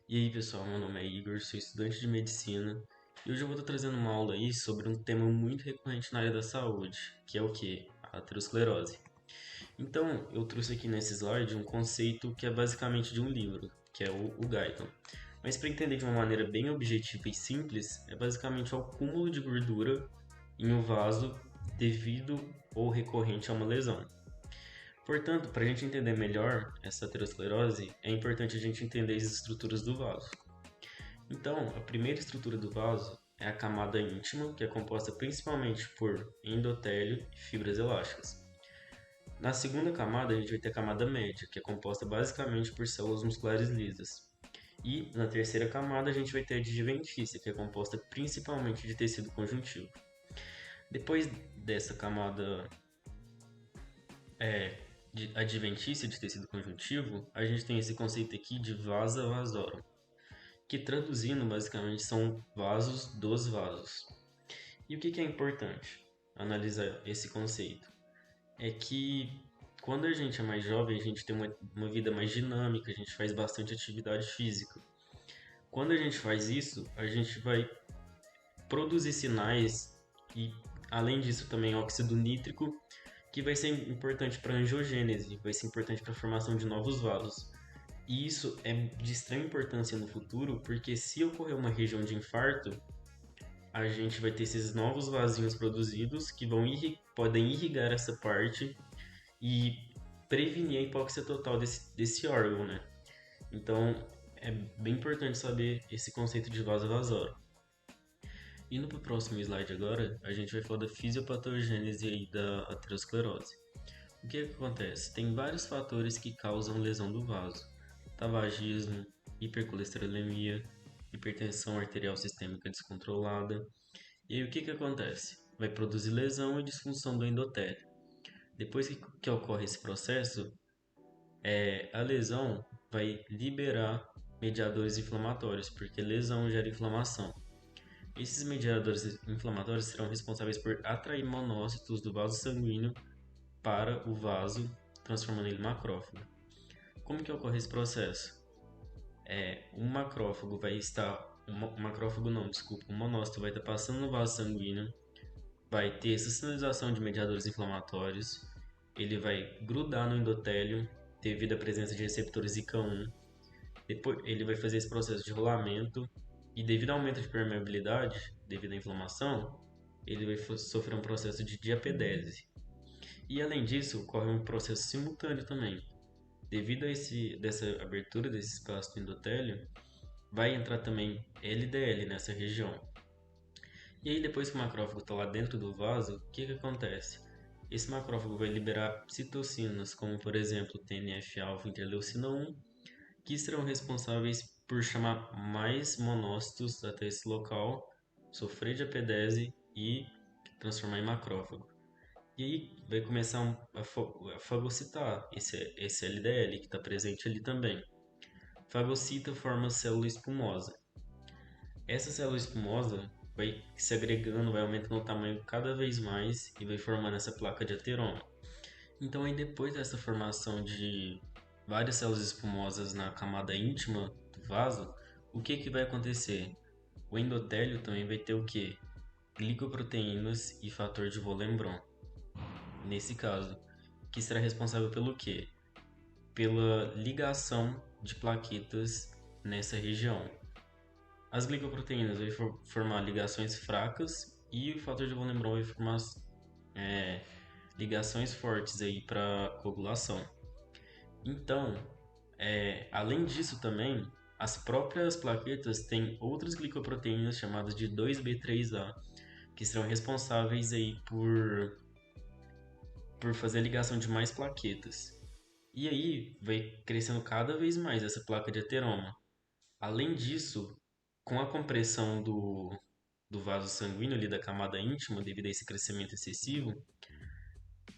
E aí, pessoal, meu nome é Igor, sou estudante de medicina e hoje eu vou estar trazendo uma aula aí sobre um tema muito recorrente na área da saúde, que é o que? A aterosclerose. Então, eu trouxe aqui nesse slide um conceito que é basicamente de um livro, que é o Guyton. Mas para entender de uma maneira bem objetiva e simples, é basicamente o acúmulo de gordura em um vaso devido ou recorrente a uma lesão. Portanto, para a gente entender melhor essa aterosclerose, é importante a gente entender as estruturas do vaso. Então, a primeira estrutura do vaso é a camada íntima, que é composta principalmente por endotélio e fibras elásticas. Na segunda camada, a gente vai ter a camada média, que é composta basicamente por células musculares lisas. E na terceira camada, a gente vai ter a adventícia, que é composta principalmente de tecido conjuntivo. Depois dessa camada adventícia de tecido conjuntivo, a gente tem esse conceito aqui de vasa vasorum, que traduzindo basicamente são vasos dos vasos. E o que é importante analisar esse conceito? É que quando a gente é mais jovem, a gente tem uma vida mais dinâmica, a gente faz bastante atividade física. Quando a gente faz isso, a gente vai produzir sinais e, além disso, também óxido nítrico, que vai ser importante para a angiogênese, vai ser importante para a formação de novos vasos. E isso é de extrema importância no futuro, porque se ocorrer uma região de infarto, a gente vai ter esses novos vasinhos produzidos que podem irrigar essa parte e prevenir a hipóxia total desse órgão, né? Então, é bem importante saber esse conceito de vaso-vasório. Indo para o próximo slide agora, a gente vai falar da fisiopatogênese aí da aterosclerose. O que acontece? Tem vários fatores que causam lesão do vaso. Tabagismo, hipercolesterolemia, hipertensão arterial sistêmica descontrolada. E aí o que acontece? Vai produzir lesão e disfunção do endotélio. Depois que ocorre esse processo, a lesão vai liberar mediadores inflamatórios, porque lesão gera inflamação. Esses mediadores inflamatórios serão responsáveis por atrair monócitos do vaso sanguíneo para o vaso, transformando ele em macrófago. Como que ocorre esse processo? Um macrófago vai estar. Um macrófago não, desculpa. Um monócito vai estar passando no vaso sanguíneo, vai ter essa sinalização de mediadores inflamatórios, ele vai grudar no endotélio devido à presença de receptores ICA1. Depois ele vai fazer esse processo de rolamento e devido ao aumento de permeabilidade, devido à inflamação, ele vai sofrer um processo de diapedese. E além disso, ocorre um processo simultâneo também. Devido a dessa abertura desse espaço do endotélio, vai entrar também LDL nessa região. E aí depois que o macrófago está lá dentro do vaso, o que acontece? Esse macrófago vai liberar citocinas, como por exemplo TNF-alfa e interleucina 1, que serão responsáveis por chamar mais monócitos até esse local, sofrer de apedese e transformar em macrófago. E aí vai começar a fagocitar esse LDL que está presente ali também. Fagocita forma célula espumosa. Essa célula espumosa vai se agregando, vai aumentando o tamanho cada vez mais e vai formando essa placa de ateroma. Então aí depois dessa formação de várias células espumosas na camada íntima do vaso, o que vai acontecer? O endotélio também vai ter o que? Glicoproteínas e fator de Wöhlenbrun. Nesse caso, que será responsável pelo quê? Pela ligação de plaquetas nessa região. As glicoproteínas vão formar ligações fracas e o fator de Wöhlenbrun vai formar é, ligações fortes aí para coagulação. Então, além disso também, as próprias plaquetas têm outras glicoproteínas chamadas de 2B3A, que serão responsáveis aí por fazer a ligação de mais plaquetas. E aí vai crescendo cada vez mais essa placa de ateroma. Além disso, com a compressão do vaso sanguíneo ali da camada íntima, devido a esse crescimento excessivo,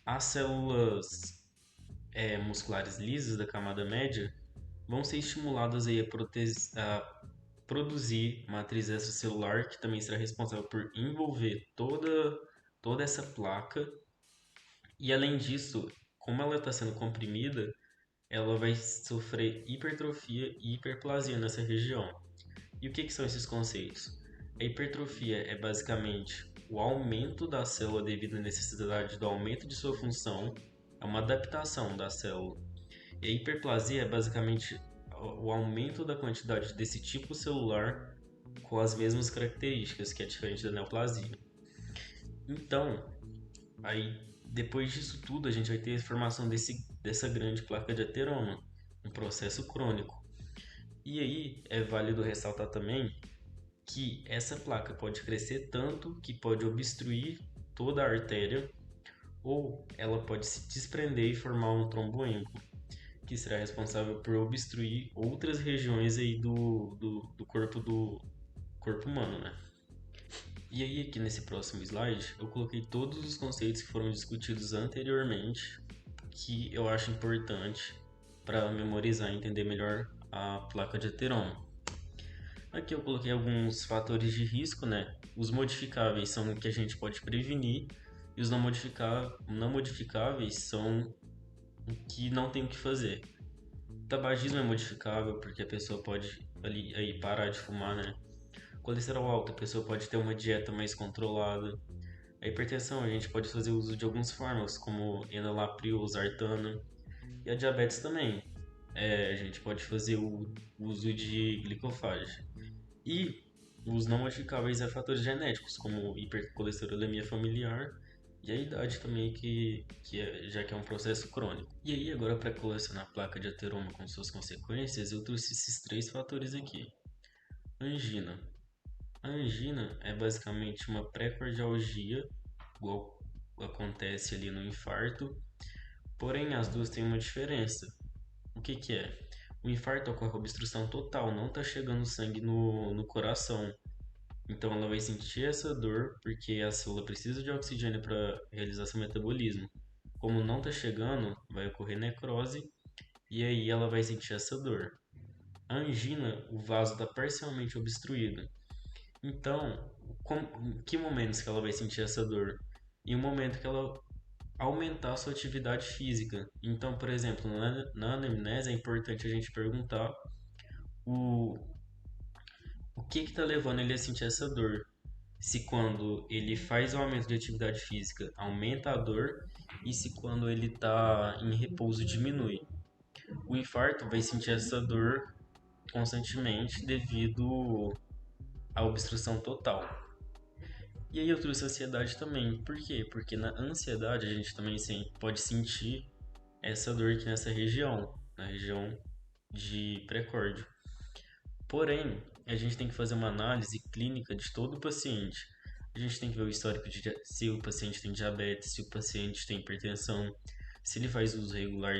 as células musculares lisas da camada média vão ser estimuladas aí a produzir matriz extracelular, que também será responsável por envolver toda essa placa. E além disso, como ela está sendo comprimida, ela vai sofrer hipertrofia e hiperplasia nessa região. E o que são esses conceitos? A hipertrofia é basicamente o aumento da célula devido à necessidade do aumento de sua função, é uma adaptação da célula. E a hiperplasia é basicamente o aumento da quantidade desse tipo celular com as mesmas características, que é diferente da neoplasia. Então, aí depois disso tudo, a gente vai ter a formação dessa grande placa de ateroma, um processo crônico. E aí é válido ressaltar também que essa placa pode crescer tanto que pode obstruir toda a artéria, ou ela pode se desprender e formar um tromboembolo, que será responsável por obstruir outras regiões aí do corpo humano, né? E aí aqui nesse próximo slide eu coloquei todos os conceitos que foram discutidos anteriormente, que eu acho importante para memorizar e entender melhor a placa de ateroma. Aqui eu coloquei alguns fatores de risco, né? Os modificáveis são o que a gente pode prevenir e os não modificáveis são o que não tem o que fazer. O tabagismo é modificável porque a pessoa pode aí parar de fumar, né? Colesterol alto, a pessoa pode ter uma dieta mais controlada. A hipertensão, a gente pode fazer uso de alguns fármacos, como enalapril, sartana. E a diabetes também. A gente pode fazer o uso de glicofage. E os não modificáveis a fatores genéticos, como hipercolesterolemia familiar e a idade também, já que é um processo crônico. E aí, agora para colecionar a placa de ateroma com suas consequências, eu trouxe esses três fatores aqui. Angina. A angina é basicamente uma pré-cardialgia, igual acontece ali no infarto, porém as duas têm uma diferença. O que é? O infarto ocorre obstrução total, não está chegando sangue no coração. Então ela vai sentir essa dor porque a célula precisa de oxigênio para realizar seu metabolismo. Como não está chegando, vai ocorrer necrose e aí ela vai sentir essa dor. A angina, o vaso está parcialmente obstruído. Então, em que momentos que ela vai sentir essa dor? Em um momento que ela aumentar a sua atividade física. Então, por exemplo, na anamnese é importante a gente perguntar o, o que está levando ele a sentir essa dor. Se quando ele faz o aumento de atividade física aumenta a dor e se quando ele está em repouso diminui. O infarto vai sentir essa dor constantemente devido à obstrução total. E aí eu trouxe a ansiedade também. Por quê? Porque na ansiedade a gente também pode sentir essa dor aqui nessa região, na região de pré-córdio. Porém, a gente tem que fazer uma análise clínica de todo o paciente. A gente tem que ver o histórico de se o paciente tem diabetes, se o paciente tem hipertensão, se ele faz uso regular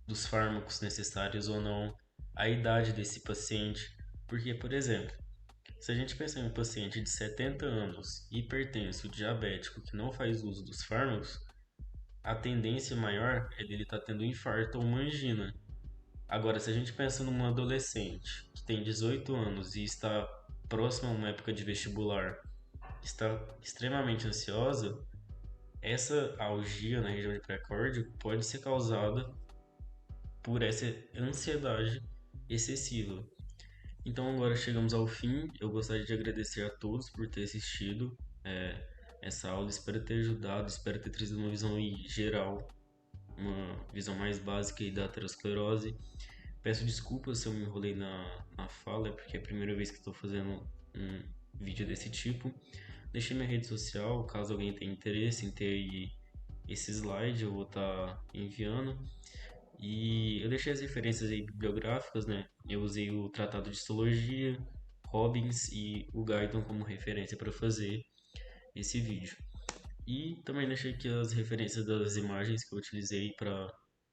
dos fármacos necessários ou não, a idade desse paciente. Porque, por exemplo, se a gente pensar em um paciente de 70 anos, hipertenso, diabético, que não faz uso dos fármacos, a tendência maior é dele estar tendo um infarto ou uma angina. Agora, se a gente pensa numa adolescente que tem 18 anos e está próxima a uma época de vestibular, está extremamente ansiosa, essa algia na região de pré-córdio pode ser causada por essa ansiedade excessiva. Então agora chegamos ao fim. Eu gostaria de agradecer a todos por ter assistido é, essa aula. Espero ter ajudado, espero ter trazido uma visão aí geral, uma visão mais básica aí da aterosclerose. Peço desculpas se eu me enrolei na fala, porque é a primeira vez que estou fazendo um vídeo desse tipo. Deixei minha rede social, caso alguém tenha interesse em ter aí esse slide, eu vou estar enviando. E eu deixei as referências aí bibliográficas, né? Eu usei o Tratado de Histologia, Robbins e o Guyton como referência para fazer esse vídeo. E também deixei aqui as referências das imagens que eu utilizei para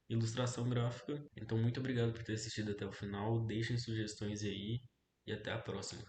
ilustração gráfica. Então, muito obrigado por ter assistido até o final. Deixem sugestões aí e até a próxima.